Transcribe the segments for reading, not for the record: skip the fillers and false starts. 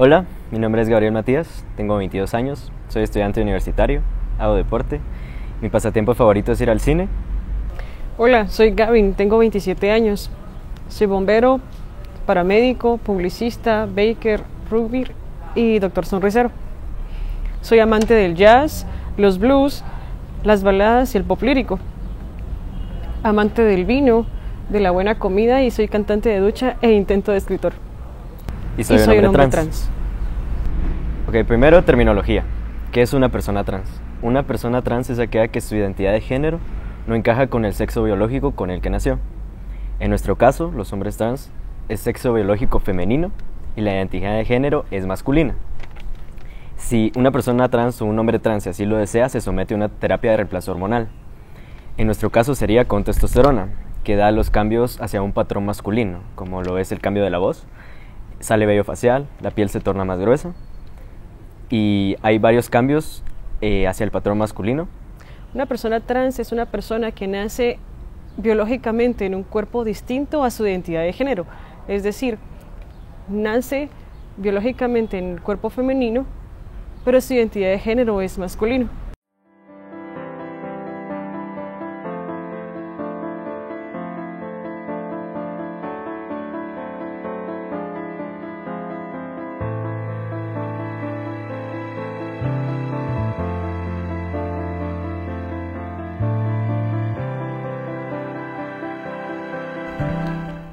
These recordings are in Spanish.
Hola, mi nombre es Gabriel Matías, tengo 22 años, soy estudiante universitario, hago deporte. Mi pasatiempo favorito es ir al cine. Hola, soy Gavin, tengo 27 años. Soy bombero, paramédico, publicista, baker, rugby y doctor sonrisero. Soy amante del jazz, los blues, las baladas y el pop lírico. Amante del vino, de la buena comida y soy cantante de ducha e intento de escritor. Y soy un hombre trans. Ok, primero terminología. ¿Qué es una persona trans? Una persona trans es aquella que su identidad de género no encaja con el sexo biológico con el que nació. En nuestro caso, los hombres trans es sexo biológico femenino y la identidad de género es masculina. Si una persona trans o un hombre trans, si así lo desea, se somete a una terapia de reemplazo hormonal. En nuestro caso sería con testosterona, que da los cambios hacia un patrón masculino, como lo es el cambio de la voz, sale vello facial, la piel se torna más gruesa y hay varios cambios hacia el patrón masculino. Una persona trans es una persona que nace biológicamente en un cuerpo distinto a su identidad de género, es decir, nace biológicamente en el cuerpo femenino, pero su identidad de género es masculino.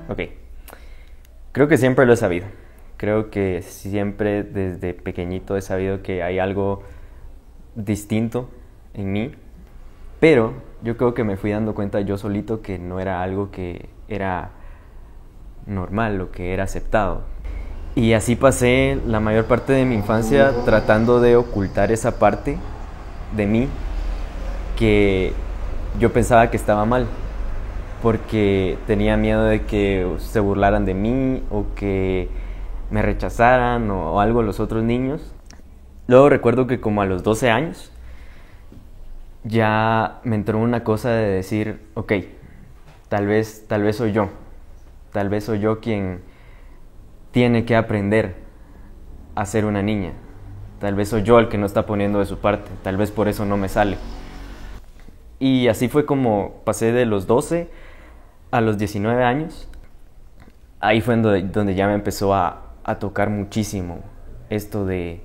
Ok, creo que siempre lo he sabido. Creo que siempre desde pequeñito he sabido que hay algo distinto en mí, pero yo creo que me fui dando cuenta yo solito que no era algo que era normal o que era aceptado. Y así pasé la mayor parte de mi infancia tratando de ocultar esa parte de mí que yo pensaba que estaba mal, porque tenía miedo de que se burlaran de mí o que me rechazaran o algo los otros niños. Luego recuerdo que como a los 12 años ya me entró una cosa de decir, ok, tal vez soy yo quien tiene que aprender a ser una niña, tal vez soy yo el que no está poniendo de su parte, tal vez por eso no me sale. Y así fue como pasé de los 12 a los 19 años. Ahí fue donde ya me empezó a tocar muchísimo esto de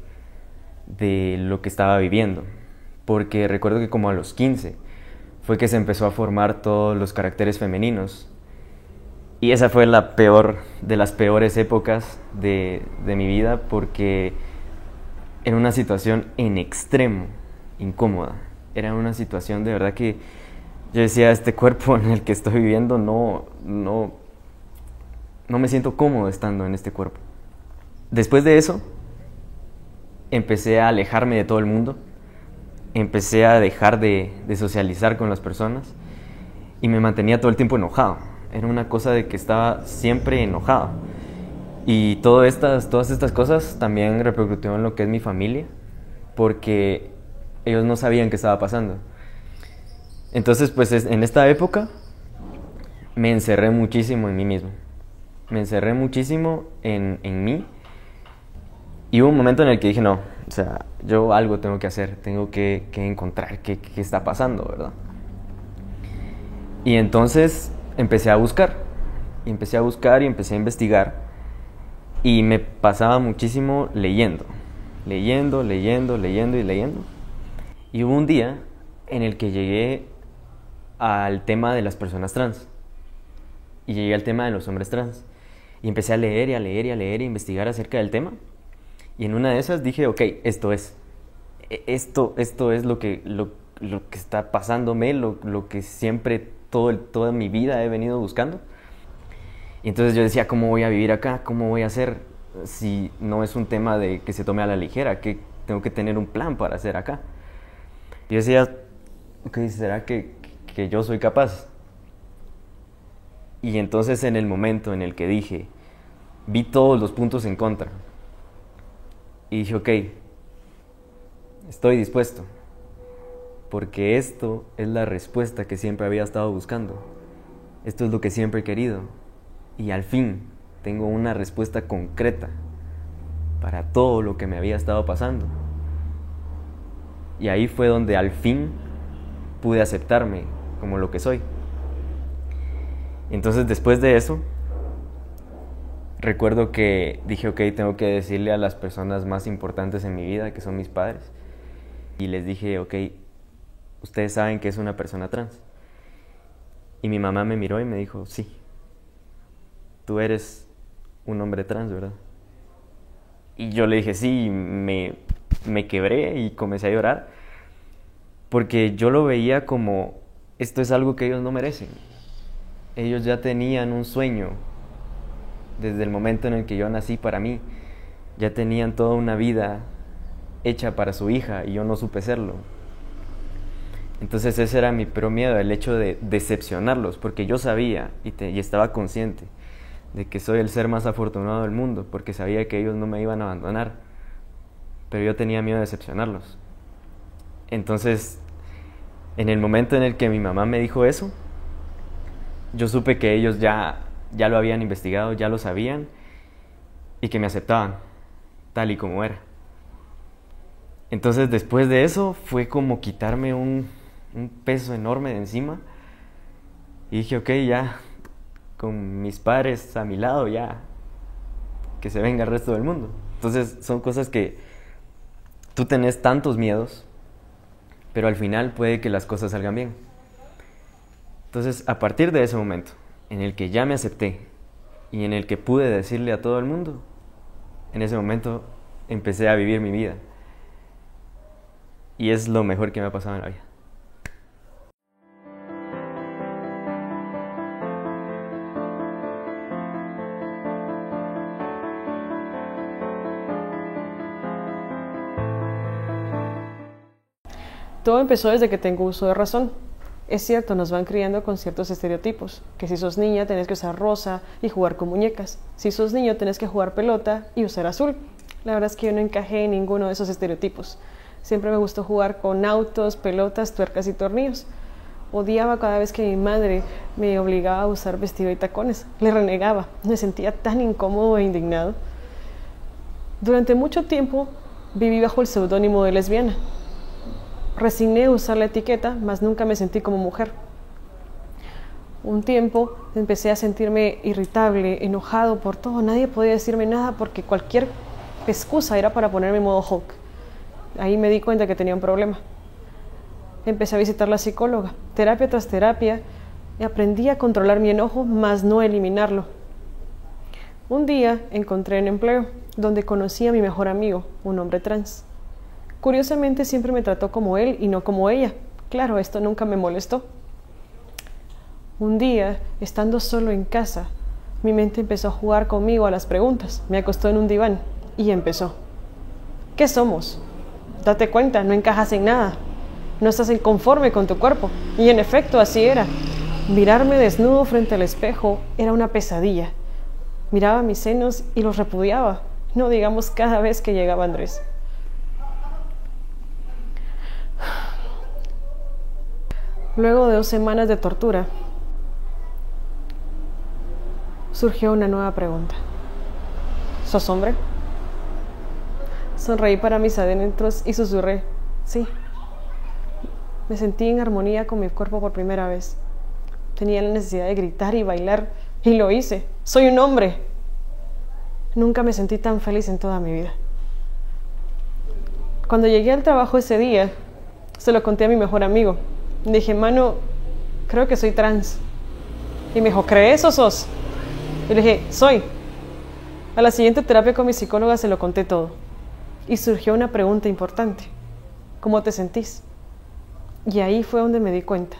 lo que estaba viviendo. Porque recuerdo que como a los 15 fue que se empezó a formar todos los caracteres femeninos. Y esa fue la peor de las peores épocas de mi vida, porque era una situación en extremo incómoda. Era una situación de verdad que yo decía, este cuerpo en el que estoy viviendo no me siento cómodo estando en este cuerpo. Después de eso, empecé a alejarme de todo el mundo, empecé a dejar de socializar con las personas y me mantenía todo el tiempo enojado. Era una cosa de que estaba siempre enojado. Y todas estas cosas también repercutieron en lo que es mi familia, porque ellos no sabían qué estaba pasando. Entonces, pues en esta época me encerré muchísimo en mí mismo. Me encerré muchísimo en mí. Y hubo un momento en el que dije, no, o sea, yo algo tengo que hacer, tengo que encontrar qué está pasando, ¿verdad? Y entonces empecé a buscar, y empecé a investigar, y me pasaba muchísimo leyendo. Y hubo un día en el que llegué al tema de las personas trans, y llegué al tema de los hombres trans, y empecé a leer y a leer y a leer y a investigar acerca del tema. Y en una de esas dije, ok, esto es lo que está pasándome, lo que siempre, toda mi vida he venido buscando. Y entonces yo decía, ¿cómo voy a vivir acá? ¿Cómo voy a hacer si no es un tema de que se tome a la ligera? Que tengo que tener un plan para hacer acá. Y yo decía, ok, ¿será que yo soy capaz? Y entonces en el momento en el que vi todos los puntos en contra. Y dije, ok, estoy dispuesto, porque esto es la respuesta que siempre había estado buscando. Esto es lo que siempre he querido. Y al fin tengo una respuesta concreta para todo lo que me había estado pasando. Y ahí fue donde al fin pude aceptarme como lo que soy. Entonces, después de eso, recuerdo que dije, ok, tengo que decirle a las personas más importantes en mi vida, que son mis padres. Y les dije, ok, ustedes saben que es una persona trans. Y mi mamá me miró y me dijo, sí, tú eres un hombre trans, ¿verdad? Y yo le dije, sí, me quebré y comencé a llorar. Porque yo lo veía como, esto es algo que ellos no merecen. Ellos ya tenían un sueño desde el momento en el que yo nací para mí. Ya tenían toda una vida hecha para su hija y yo no supe serlo. Entonces ese era mi peor miedo, el hecho de decepcionarlos, porque yo sabía y estaba consciente de que soy el ser más afortunado del mundo, porque sabía que ellos no me iban a abandonar, pero yo tenía miedo de decepcionarlos. Entonces, en el momento en el que mi mamá me dijo eso, yo supe que ellos ya lo habían investigado, ya lo sabían y que me aceptaban tal y como era. Entonces, después de eso, fue como quitarme un peso enorme de encima y dije, ok, ya, con mis padres a mi lado, ya, que se venga el resto del mundo. Entonces, son cosas que tú tenés tantos miedos, pero al final puede que las cosas salgan bien. Entonces, a partir de ese momento, en el que ya me acepté y en el que pude decirle a todo el mundo, en ese momento empecé a vivir mi vida. Y es lo mejor que me ha pasado en la vida. Todo empezó desde que tengo uso de razón. Es cierto, nos van criando con ciertos estereotipos, que si sos niña tenés que usar rosa y jugar con muñecas, si sos niño tenés que jugar pelota y usar azul. La verdad es que yo no encajé en ninguno de esos estereotipos. Siempre me gustó jugar con autos, pelotas, tuercas y tornillos. Odiaba cada vez que mi madre me obligaba a usar vestido y tacones. Le renegaba, me sentía tan incómodo e indignado. Durante mucho tiempo viví bajo el seudónimo de lesbiana. Resigné a usar la etiqueta, mas nunca me sentí como mujer. Un tiempo empecé a sentirme irritable, enojado por todo. Nadie podía decirme nada porque cualquier excusa era para ponerme en modo Hulk. Ahí me di cuenta que tenía un problema. Empecé a visitar a la psicóloga, terapia tras terapia, y aprendí a controlar mi enojo, mas no eliminarlo. Un día encontré un empleo donde conocí a mi mejor amigo, un hombre trans. Curiosamente siempre me trató como él y no como ella. Claro, esto nunca me molestó. Un día, estando solo en casa, mi mente empezó a jugar conmigo a las preguntas. Me acostó en un diván y empezó. ¿Qué somos? Date cuenta, no encajas en nada. No estás conforme con tu cuerpo. Y en efecto, así era. Mirarme desnudo frente al espejo era una pesadilla. Miraba mis senos y los repudiaba. No digamos cada vez que llegaba Andrés. Luego de 2 semanas de tortura, surgió una nueva pregunta. ¿Sos hombre? Sonreí para mis adentros y susurré, sí. Me sentí en armonía con mi cuerpo por primera vez. Tenía la necesidad de gritar y bailar, y lo hice. ¡Soy un hombre! Nunca me sentí tan feliz en toda mi vida. Cuando llegué al trabajo ese día, se lo conté a mi mejor amigo. Dije, mano, creo que soy trans. Y me dijo, ¿crees o sos? Y le dije, soy. A la siguiente terapia con mi psicóloga se lo conté todo. Y surgió una pregunta importante. ¿Cómo te sentís? Y ahí fue donde me di cuenta.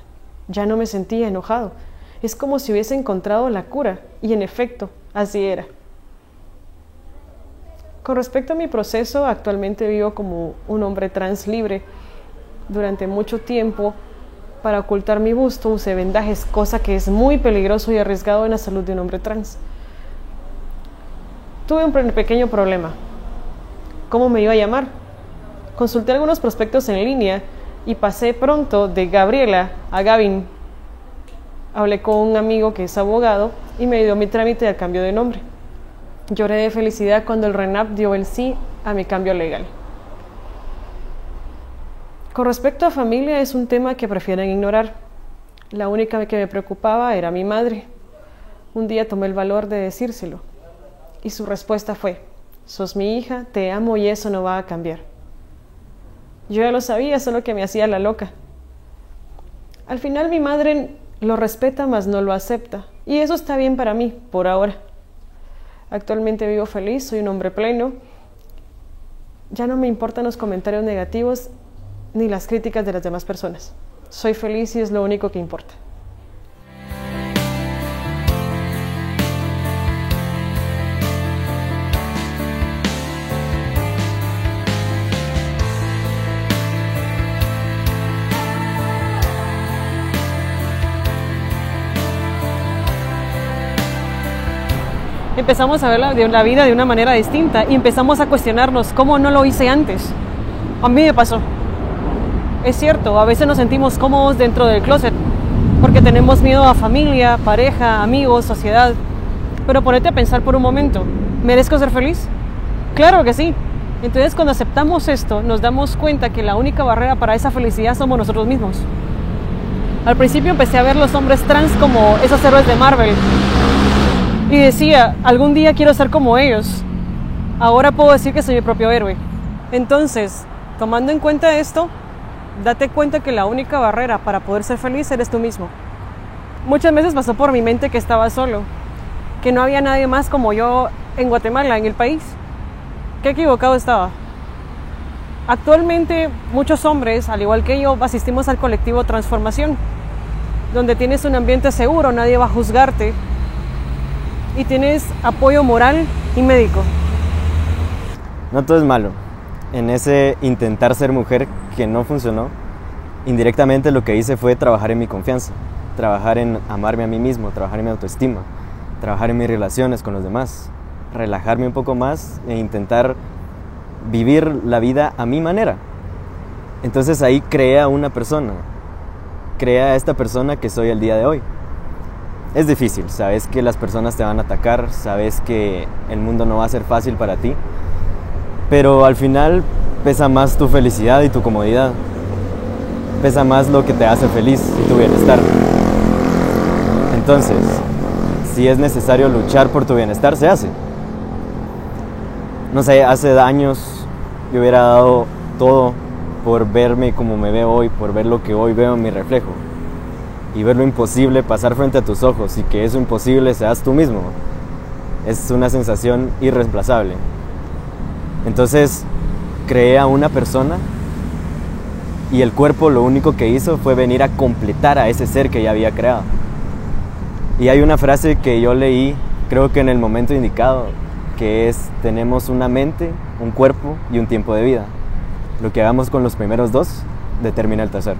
Ya no me sentía enojado. Es como si hubiese encontrado la cura. Y en efecto, así era. Con respecto a mi proceso, actualmente vivo como un hombre trans libre. Durante mucho tiempo, para ocultar mi busto, usé vendajes, cosa que es muy peligroso y arriesgado en la salud de un hombre trans. Tuve un pequeño problema. ¿Cómo me iba a llamar? Consulté algunos prospectos en línea y pasé pronto de Gabriela a Gavin. Hablé con un amigo que es abogado y me dio mi trámite al cambio de nombre. Lloré de felicidad cuando el RENAP dio el sí a mi cambio legal. Con respecto a familia, es un tema que prefieren ignorar. La única que me preocupaba era mi madre. Un día tomé el valor de decírselo y su respuesta fue: sos mi hija, te amo y eso no va a cambiar. Yo ya lo sabía, solo que me hacía la loca. Al final mi madre lo respeta, mas no lo acepta, y eso está bien para mí, por ahora. Actualmente vivo feliz, soy un hombre pleno. Ya no me importan los comentarios negativos ni las críticas de las demás personas. Soy feliz y es lo único que importa. Empezamos a ver la vida de una manera distinta y empezamos a cuestionarnos cómo no lo hice antes. A mí me pasó. Es cierto, a veces nos sentimos cómodos dentro del closet porque tenemos miedo a familia, pareja, amigos, sociedad. Pero ponete a pensar por un momento, ¿merezco ser feliz? Claro que sí. Entonces, cuando aceptamos esto, nos damos cuenta que la única barrera para esa felicidad somos nosotros mismos. Al principio empecé a ver los hombres trans como esos héroes de Marvel y decía, algún día quiero ser como ellos. Ahora puedo decir que soy mi propio héroe. Entonces, tomando en cuenta esto, date cuenta que la única barrera para poder ser feliz eres tú mismo. Muchas veces pasó por mi mente que estaba solo, que no había nadie más como yo en Guatemala, en el país. Qué equivocado estaba. Actualmente, muchos hombres, al igual que yo, asistimos al colectivo Transformación, donde tienes un ambiente seguro, nadie va a juzgarte y tienes apoyo moral y médico. No todo es malo. En ese intentar ser mujer que no funcionó, indirectamente lo que hice fue trabajar en mi confianza, trabajar en amarme a mí mismo, trabajar en mi autoestima, trabajar en mis relaciones con los demás, relajarme un poco más e intentar vivir la vida a mi manera. Entonces ahí creé a una persona, creé a esta persona que soy el día de hoy. Es difícil, sabes que las personas te van a atacar, sabes que el mundo no va a ser fácil para ti, pero al final pesa más tu felicidad y tu comodidad. Pesa más lo que te hace feliz y tu bienestar. Entonces, si es necesario luchar por tu bienestar, se hace. No sé, hace años yo hubiera dado todo por verme como me veo hoy, por ver lo que hoy veo en mi reflejo. Y ver lo imposible pasar frente a tus ojos y que eso imposible seas tú mismo. Es una sensación irreemplazable. Entonces, creé a una persona y el cuerpo lo único que hizo fue venir a completar a ese ser que ya había creado. Y hay una frase que yo leí, creo que en el momento indicado, que es: tenemos una mente, un cuerpo y un tiempo de vida. Lo que hagamos con los primeros dos determina el tercero.